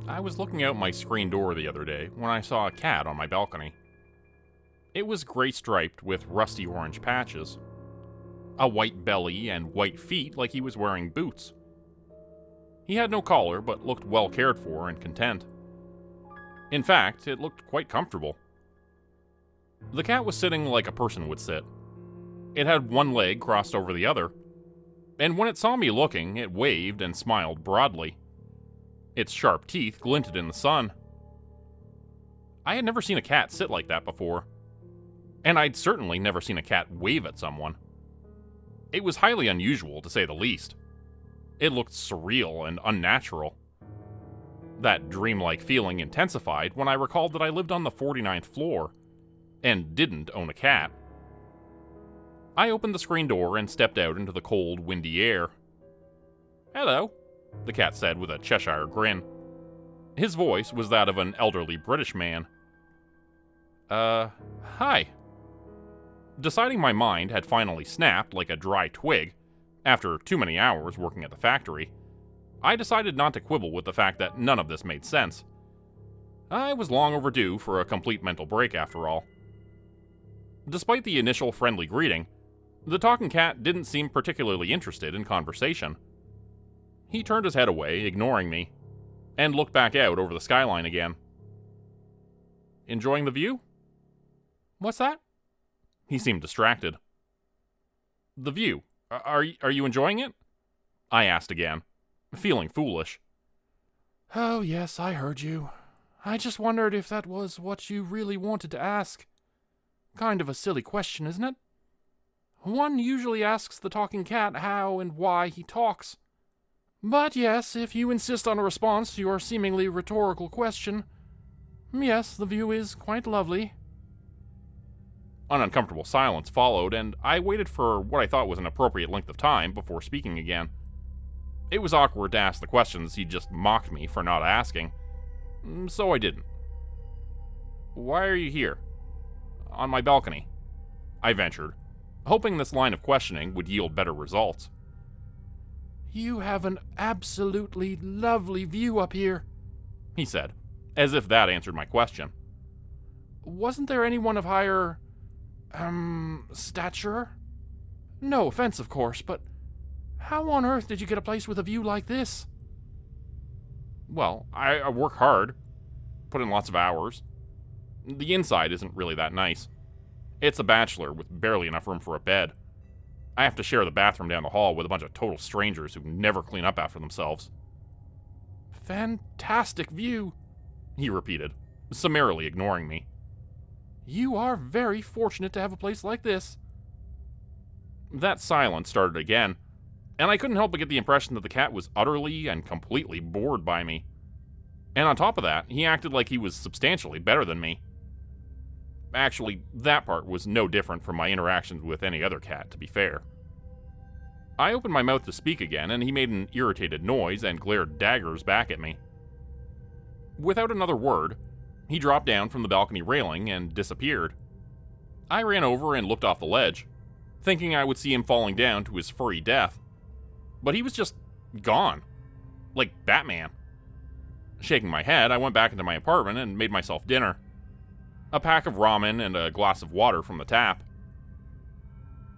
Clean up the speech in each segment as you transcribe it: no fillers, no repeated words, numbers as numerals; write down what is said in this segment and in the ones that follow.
I was looking out my screen door the other day when I saw a cat on my balcony. It was gray-striped with rusty orange patches, a white belly and white feet like he was wearing boots. He had no collar but looked well cared for and content. In fact, it looked quite comfortable. The cat was sitting like a person would sit. It had one leg crossed over the other, and when it saw me looking, it waved and smiled broadly. Its sharp teeth glinted in the sun. I had never seen a cat sit like that before, and I'd certainly never seen a cat wave at someone. It was highly unusual, to say the least. It looked surreal and unnatural. That dreamlike feeling intensified when I recalled that I lived on the 49th floor, and didn't own a cat. I opened the screen door and stepped out into the cold, windy air. "Hello," the cat said with a Cheshire grin. His voice was that of an elderly British man. Hi." Deciding my mind had finally snapped like a dry twig, after too many hours working at the factory, I decided not to quibble with the fact that none of this made sense. I was long overdue for a complete mental break after all. Despite the initial friendly greeting, the talking cat didn't seem particularly interested in conversation. He turned his head away, ignoring me, and looked back out over the skyline again. "Enjoying the view?" "What's that?" He seemed distracted. "The view. Are you enjoying it?" I asked again, feeling foolish. "Oh, yes, I heard you. I just wondered if that was what you really wanted to ask. Kind of a silly question, isn't it? One usually asks the talking cat how and why he talks. But yes, if you insist on a response to your seemingly rhetorical question, yes, the view is quite lovely." An uncomfortable silence followed, and I waited for what I thought was an appropriate length of time before speaking again. It was awkward to ask the questions he just mocked me for not asking, so I didn't. "Why are you here?" "On my balcony," I ventured, hoping this line of questioning would yield better results. "You have an absolutely lovely view up here," he said, as if that answered my question. "Wasn't there anyone of higher, stature? No offense, of course, but how on earth did you get a place with a view like this?" "Well, I work hard, put in lots of hours. The inside isn't really that nice. It's a bachelor with barely enough room for a bed. I have to share the bathroom down the hall with a bunch of total strangers who never clean up after themselves." "Fantastic view," he repeated, summarily ignoring me. "You are very fortunate to have a place like this." That silence started again, and I couldn't help but get the impression that the cat was utterly and completely bored by me. And on top of that, he acted like he was substantially better than me. Actually, that part was no different from my interactions with any other cat, to be fair. I opened my mouth to speak again, and he made an irritated noise and glared daggers back at me. Without another word, he dropped down from the balcony railing and disappeared. I ran over and looked off the ledge, thinking I would see him falling down to his furry death. But he was just gone. Like Batman. Shaking my head, I went back into my apartment and made myself dinner. A pack of ramen and a glass of water from the tap.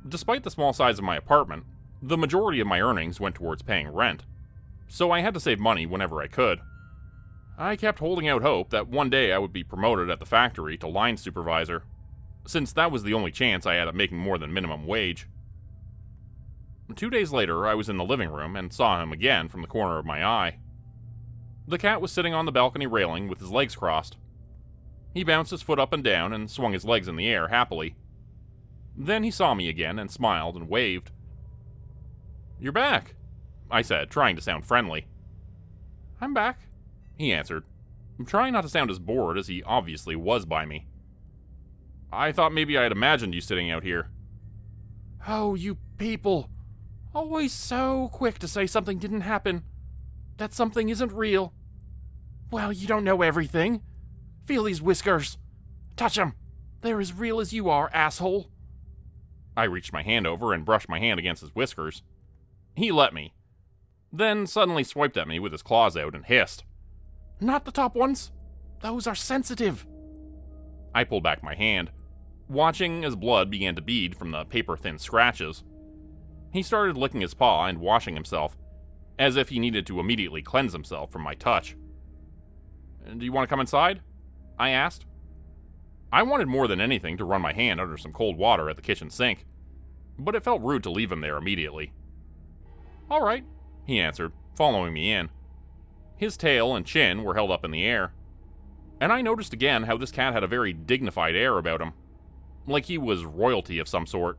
Despite the small size of my apartment, the majority of my earnings went towards paying rent, so I had to save money whenever I could. I kept holding out hope that one day I would be promoted at the factory to line supervisor, since that was the only chance I had of making more than minimum wage. 2 days later, I was in the living room and saw him again from the corner of my eye. The cat was sitting on the balcony railing with his legs crossed. He bounced his foot up and down and swung his legs in the air happily. Then he saw me again and smiled and waved. "You're back," I said, trying to sound friendly. "I'm back," he answered, trying not to sound as bored as he obviously was by me. "I thought maybe I had imagined you sitting out here." "Oh, you people. Always so quick to say something didn't happen. That something isn't real. Well, you don't know everything. Feel these whiskers. Touch 'em. They're as real as you are, asshole." I reached my hand over and brushed my hand against his whiskers. He let me, then suddenly swiped at me with his claws out and hissed. Not the top ones. Those are sensitive. I pulled back my hand, watching as blood began to bead from the paper-thin scratches. He started licking his paw and washing himself, as if he needed to immediately cleanse himself from my touch. "Do you want to come inside?" I asked. I wanted more than anything to run my hand under some cold water at the kitchen sink, but it felt rude to leave him there immediately. "All right," he answered, following me in. His tail and chin were held up in the air, and I noticed again how this cat had a very dignified air about him, like he was royalty of some sort.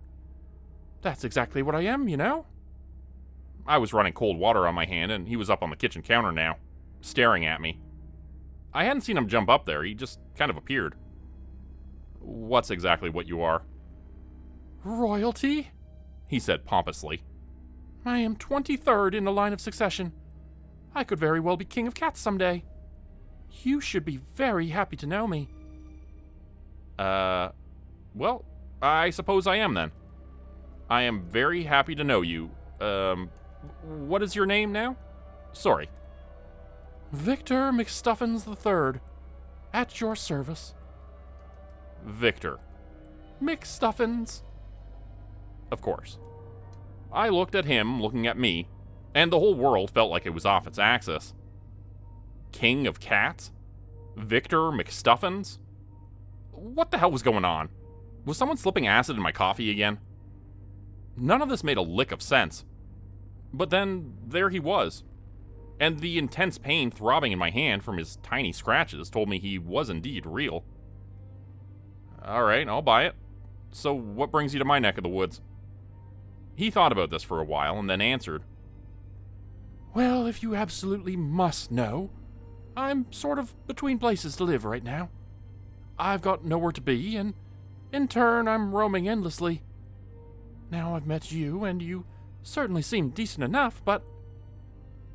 That's exactly what I am, you know? I was running cold water on my hand, and he was up on the kitchen counter now, staring at me. I hadn't seen him jump up there, he just kind of appeared. "What's exactly what you are?" Royalty? he said pompously. I am 23rd in the line of succession. I could very well be king of cats someday. You should be very happy to know me. Well, I suppose I am then. I am very happy to know you. What is your name now? Sorry. Victor McStuffins III. At your service. Victor. McStuffins. Of course. I looked at him looking at me, and the whole world felt like it was off its axis. King of cats? Victor McStuffins? What the hell was going on? Was someone slipping acid in my coffee again? None of this made a lick of sense. But then, there he was. And the intense pain throbbing in my hand from his tiny scratches told me he was indeed real. Alright, I'll buy it. So what brings you to my neck of the woods? He thought about this for a while and then answered. Well, if you absolutely must know, I'm sort of between places to live right now. I've got nowhere to be, and in turn, I'm roaming endlessly. Now I've met you, and you certainly seem decent enough, but...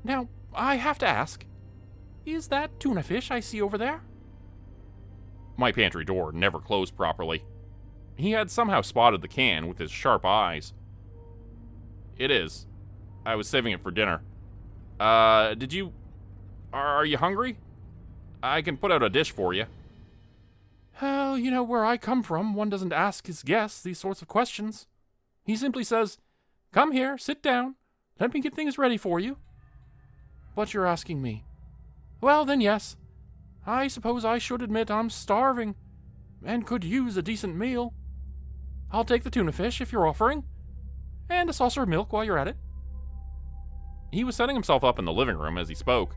Now, I have to ask, is that tuna fish I see over there? My pantry door never closed properly. He had somehow spotted the can with his sharp eyes. It is. I was saving it for dinner. Are you hungry? I can put out a dish for you. Well, you know, where I come from, one doesn't ask his guests these sorts of questions. He simply says, "Come here, sit down, let me get things ready for you." But you're asking me. Well, then yes. I suppose I should admit I'm starving, and could use a decent meal. I'll take the tuna fish if you're offering, and a saucer of milk while you're at it. He was setting himself up in the living room as he spoke.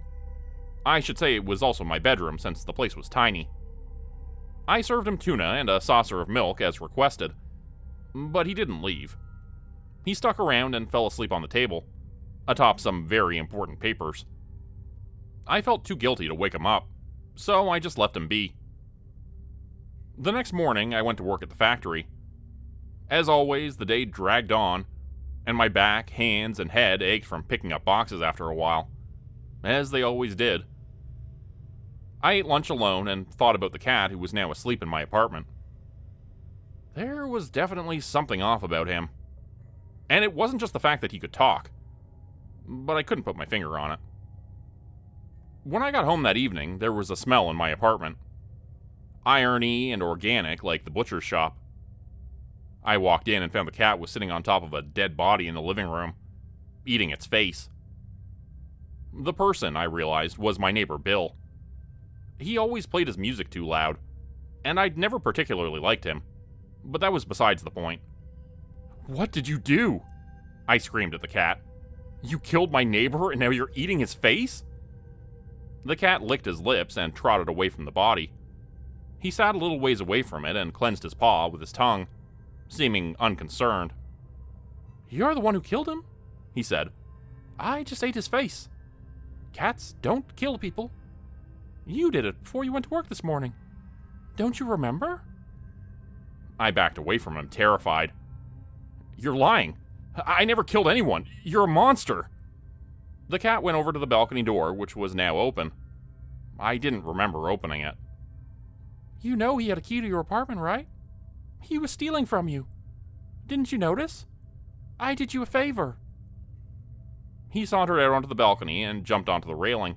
I should say it was also my bedroom since the place was tiny. I served him tuna and a saucer of milk as requested, but he didn't leave. He stuck around and fell asleep on the table, atop some very important papers. I felt too guilty to wake him up, so I just left him be. The next morning, I went to work at the factory. As always, the day dragged on, and my back, hands, and head ached from picking up boxes after a while, as they always did. I ate lunch alone and thought about the cat who was now asleep in my apartment. There was definitely something off about him. And it wasn't just the fact that he could talk, but I couldn't put my finger on it. When I got home that evening, there was a smell in my apartment. Irony and organic, like the butcher's shop. I walked in and found the cat was sitting on top of a dead body in the living room, eating its face. The person, I realized, was my neighbor Bill. He always played his music too loud, and I'd never particularly liked him, but that was besides the point. "What did you do?" I screamed at the cat. "You killed my neighbor and now you're eating his face?" The cat licked his lips and trotted away from the body. He sat a little ways away from it and cleansed his paw with his tongue, seeming unconcerned. "You're the one who killed him," he said. "I just ate his face. Cats don't kill people. You did it before you went to work this morning. Don't you remember?" I backed away from him, terrified. "You're lying. I never killed anyone. You're a monster." The cat went over to the balcony door, which was now open. I didn't remember opening it. "You know he had a key to your apartment, right? He was stealing from you. Didn't you notice? I did you a favor." He sauntered out onto the balcony and jumped onto the railing.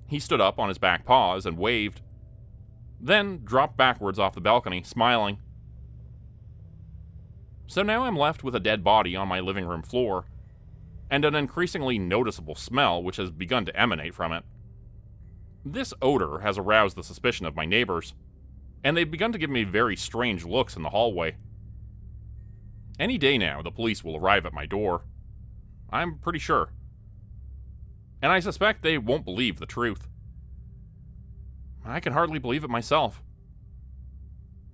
He stood up on his back paws and waved, then dropped backwards off the balcony, smiling. So now I'm left with a dead body on my living room floor, and an increasingly noticeable smell which has begun to emanate from it. This odor has aroused the suspicion of my neighbors, and they've begun to give me very strange looks in the hallway. Any day now, the police will arrive at my door. I'm pretty sure. And I suspect they won't believe the truth. I can hardly believe it myself.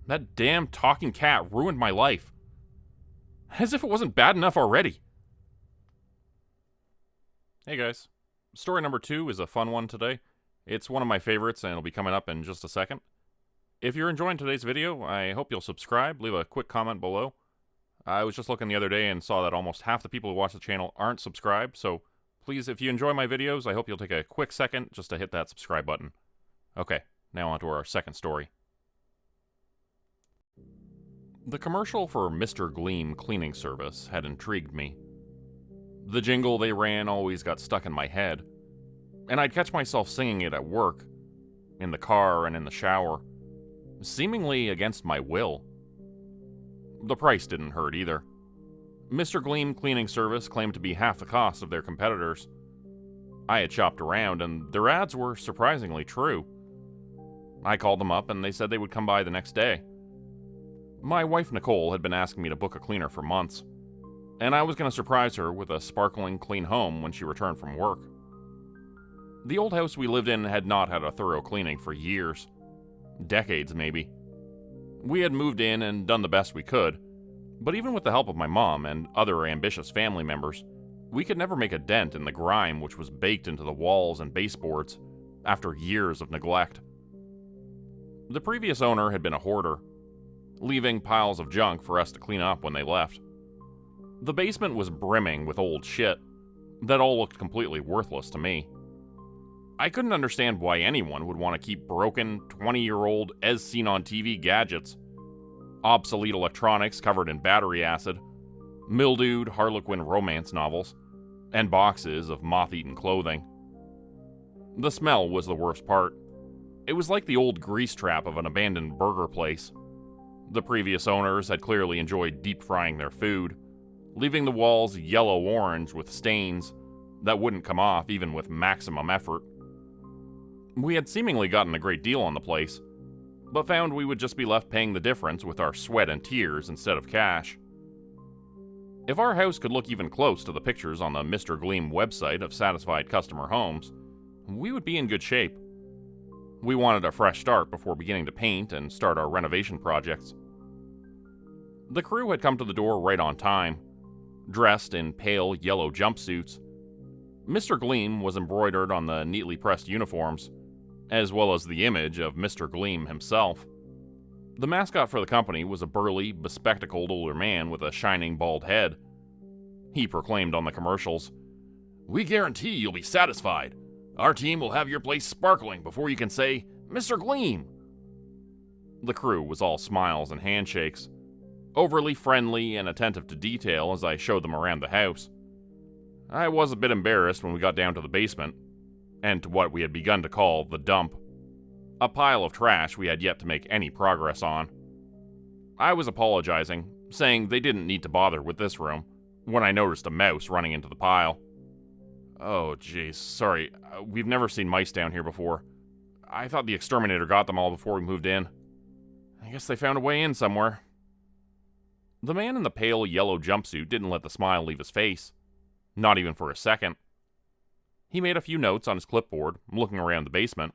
That damn talking cat ruined my life. As if it wasn't bad enough already. Hey guys, story number 2 is a fun one today. It's one of my favorites and it'll be coming up in just a second. If you're enjoying today's video, I hope you'll subscribe, leave a quick comment below. I was just looking the other day and saw that almost half the people who watch the channel aren't subscribed, so please, if you enjoy my videos, I hope you'll take a quick second just to hit that subscribe button. Okay, now on to our second story. The commercial for Mr. Gleam cleaning service had intrigued me. The jingle they ran always got stuck in my head, and I'd catch myself singing it at work, in the car, and in the shower, seemingly against my will. The price didn't hurt either. Mr. Gleam cleaning service claimed to be half the cost of their competitors. I had shopped around, and their ads were surprisingly true. I called them up, and they said they would come by the next day. My wife Nicole had been asking me to book a cleaner for months, and I was going to surprise her with a sparkling clean home when she returned from work. The old house we lived in had not had a thorough cleaning for years. Decades, maybe. We had moved in and done the best we could, but even with the help of my mom and other ambitious family members, we could never make a dent in the grime which was baked into the walls and baseboards after years of neglect. The previous owner had been a hoarder, leaving piles of junk for us to clean up when they left. The basement was brimming with old shit that all looked completely worthless to me. I couldn't understand why anyone would want to keep broken, 20-year-old, as-seen-on-TV gadgets, obsolete electronics covered in battery acid, mildewed Harlequin romance novels, and boxes of moth-eaten clothing. The smell was the worst part. It was like the old grease trap of an abandoned burger place. The previous owners had clearly enjoyed deep-frying their food, leaving the walls yellow-orange with stains that wouldn't come off even with maximum effort. We had seemingly gotten a great deal on the place, but found we would just be left paying the difference with our sweat and tears instead of cash. If our house could look even close to the pictures on the Mr. Gleam website of satisfied customer homes, we would be in good shape. We wanted a fresh start before beginning to paint and start our renovation projects. The crew had come to the door right on time, dressed in pale yellow jumpsuits. Mr. Gleam was embroidered on the neatly pressed uniforms, as well as the image of Mr. Gleam himself. The mascot for the company was a burly, bespectacled older man with a shining bald head. He proclaimed on the commercials, "We guarantee you'll be satisfied. Our team will have your place sparkling before you can say, 'Mr. Gleam.'" The crew was all smiles and handshakes, overly friendly and attentive to detail as I showed them around the house. I was a bit embarrassed when we got down to the basement, and to what we had begun to call the dump, a pile of trash we had yet to make any progress on. I was apologizing, saying they didn't need to bother with this room, when I noticed a mouse running into the pile. "Oh, jeez, sorry, we've never seen mice down here before. I thought the exterminator got them all before we moved in. I guess they found a way in somewhere." The man in the pale yellow jumpsuit didn't let the smile leave his face, not even for a second. He made a few notes on his clipboard, looking around the basement.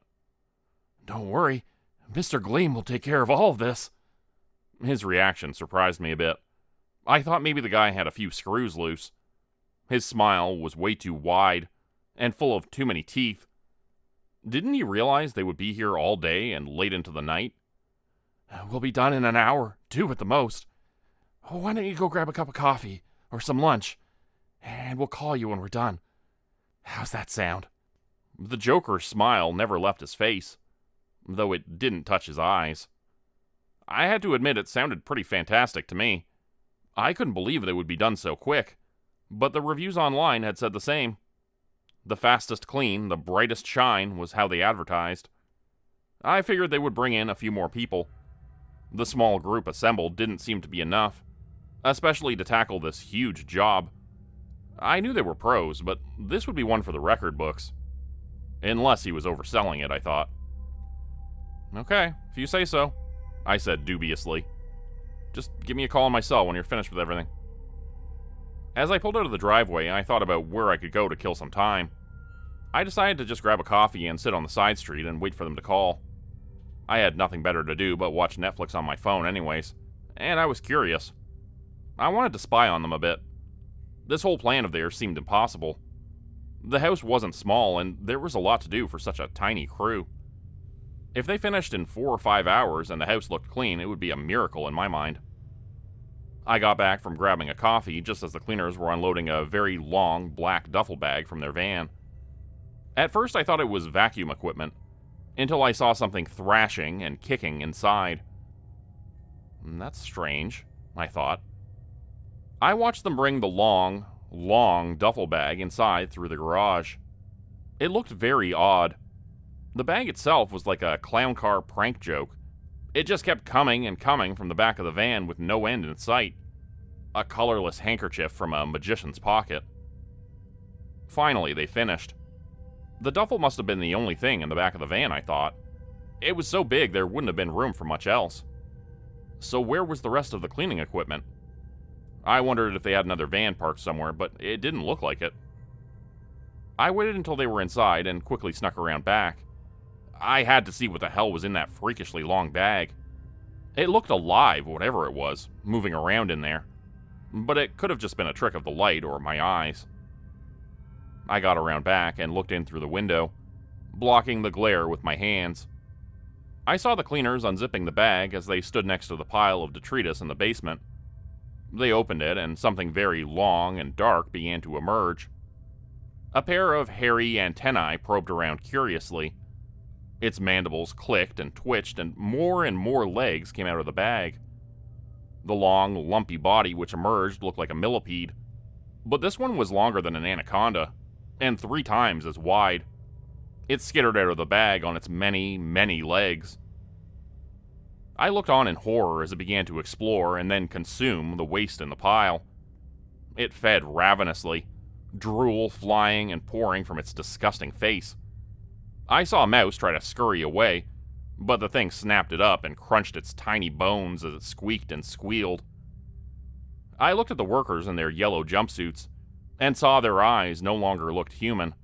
"Don't worry, Mr. Gleam will take care of all of this." His reaction surprised me a bit. I thought maybe the guy had a few screws loose. His smile was way too wide, and full of too many teeth. Didn't he realize they would be here all day and late into the night? "We'll be done in an hour, 2 at the most. Why don't you go grab a cup of coffee, or some lunch, and we'll call you when we're done. How's that sound?" The Joker's smile never left his face, though it didn't touch his eyes. I had to admit it sounded pretty fantastic to me. I couldn't believe they would be done so quick, but the reviews online had said the same. The fastest clean, the brightest shine was how they advertised. I figured they would bring in a few more people. The small group assembled didn't seem to be enough, especially to tackle this huge job. I knew they were pros, but this would be one for the record books. Unless he was overselling it, I thought. Okay, if you say so, I said dubiously. Just give me a call on my cell when you're finished with everything. As I pulled out of the driveway, I thought about where I could go to kill some time. I decided to just grab a coffee and sit on the side street and wait for them to call. I had nothing better to do but watch Netflix on my phone anyways, and I was curious. I wanted to spy on them a bit. This whole plan of theirs seemed impossible. The house wasn't small, and there was a lot to do for such a tiny crew. If they finished in 4 or 5 hours and the house looked clean, it would be a miracle in my mind. I got back from grabbing a coffee just as the cleaners were unloading a very long black duffel bag from their van. At first I thought it was vacuum equipment, until I saw something thrashing and kicking inside. That's strange, I thought. I watched them bring the long duffel bag inside through the garage. It looked very odd. The bag itself was like a clown car prank joke. It just kept coming and coming from the back of the van with no end in sight. A colorless handkerchief from a magician's pocket. Finally, they finished. The duffel must have been the only thing in the back of the van, I thought. It was so big there wouldn't have been room for much else. So where was the rest of the cleaning equipment? I wondered if they had another van parked somewhere, but it didn't look like it. I waited until they were inside and quickly snuck around back. I had to see what the hell was in that freakishly long bag. It looked alive, whatever it was, moving around in there. But it could have just been a trick of the light or my eyes. I got around back and looked in through the window, blocking the glare with my hands. I saw the cleaners unzipping the bag as they stood next to the pile of detritus in the basement. They opened it, and something very long and dark began to emerge. A pair of hairy antennae probed around curiously. Its mandibles clicked and twitched, and more legs came out of the bag. The long, lumpy body which emerged looked like a millipede, but this one was longer than an anaconda, and 3 times as wide. It skittered out of the bag on its many legs. I looked on in horror as it began to explore and then consume the waste in the pile. It fed ravenously, drool flying and pouring from its disgusting face. I saw a mouse try to scurry away, but the thing snapped it up and crunched its tiny bones as it squeaked and squealed. I looked at the workers in their yellow jumpsuits and saw their eyes no longer looked human.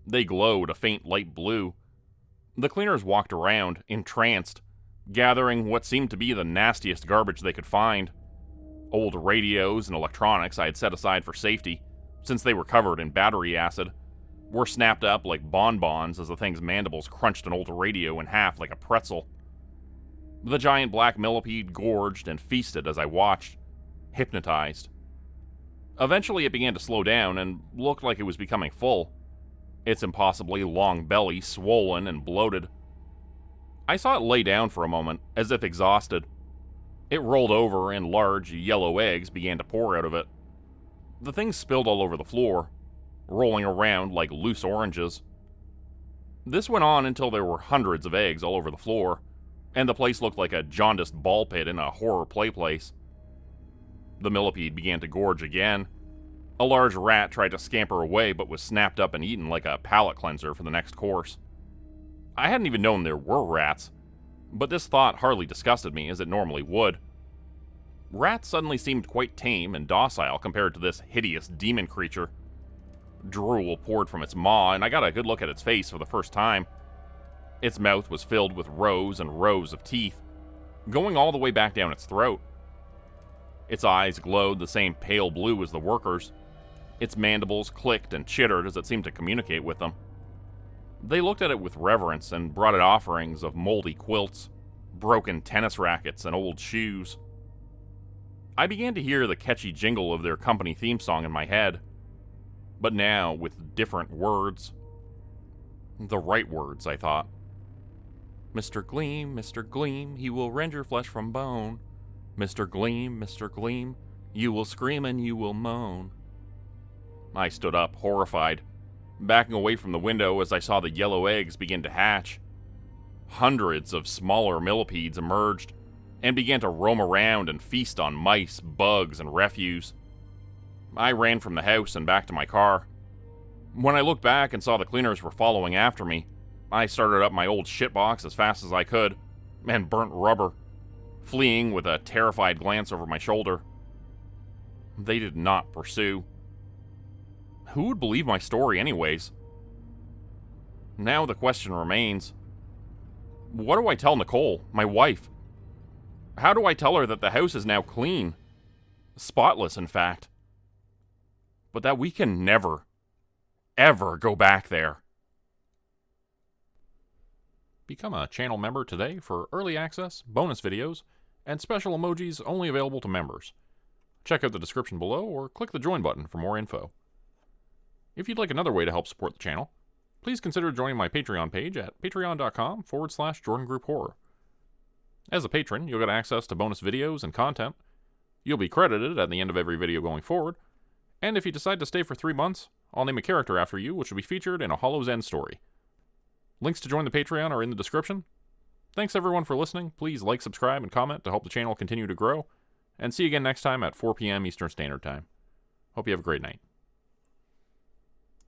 They glowed a faint light blue. The cleaners walked around, entranced, gathering what seemed to be the nastiest garbage they could find. Old radios and electronics I had set aside for safety, since they were covered in battery acid, were snapped up like bonbons as the thing's mandibles crunched an old radio in half like a pretzel. The giant black millipede gorged and feasted as I watched, hypnotized. Eventually it began to slow down and looked like it was becoming full, its impossibly long belly swollen and bloated. I saw it lay down for a moment, as if exhausted. It rolled over and large yellow eggs began to pour out of it. The thing spilled all over the floor, rolling around like loose oranges. This went on until there were hundreds of eggs all over the floor, and the place looked like a jaundiced ball pit in a horror play place. The millipede began to gorge again. A large rat tried to scamper away but was snapped up and eaten like a palate cleanser for the next course. I hadn't even known there were rats, but this thought hardly disgusted me as it normally would. Rats suddenly seemed quite tame and docile compared to this hideous demon creature. Drool poured from its maw, and I got a good look at its face for the first time. Its mouth was filled with rows and rows of teeth, going all the way back down its throat. Its eyes glowed the same pale blue as the workers. Its mandibles clicked and chittered as it seemed to communicate with them. They looked at it with reverence and brought it offerings of moldy quilts, broken tennis rackets, and old shoes. I began to hear the catchy jingle of their company theme song in my head, but now with different words. The right words, I thought. Mr. Gleam, he will rend your flesh from bone. Mr. Gleam, you will scream and you will moan. I stood up, horrified. backing away from the window as I saw the yellow eggs begin to hatch. Hundreds of smaller millipedes emerged and began to roam around and feast on mice, bugs, and refuse. I ran from the house and back to my car. When I looked back and saw the cleaners were following after me, I started up my old shitbox as fast as I could and burnt rubber, fleeing with a terrified glance over my shoulder. They did not pursue. Who would believe my story anyways? Now the question remains, what do I tell Nicole, my wife? How do I tell her that the house is now clean? Spotless, in fact. But that we can never, ever go back there. Become a channel member today for early access, bonus videos, and special emojis only available to members. Check out the description below or click the join button for more info. If you'd like another way to help support the channel, please consider joining my Patreon page at patreon.com/Jordan Group Horror. As a patron, you'll get access to bonus videos and content. You'll be credited at the end of every video going forward, and if you decide to stay for 3 months, I'll name a character after you which will be featured in a Hollow's End story. Links to join the Patreon are in the description. Thanks everyone for listening. Please like, subscribe, and comment to help the channel continue to grow. And see you again next time at 4 p.m. Eastern Standard Time. Hope you have a great night.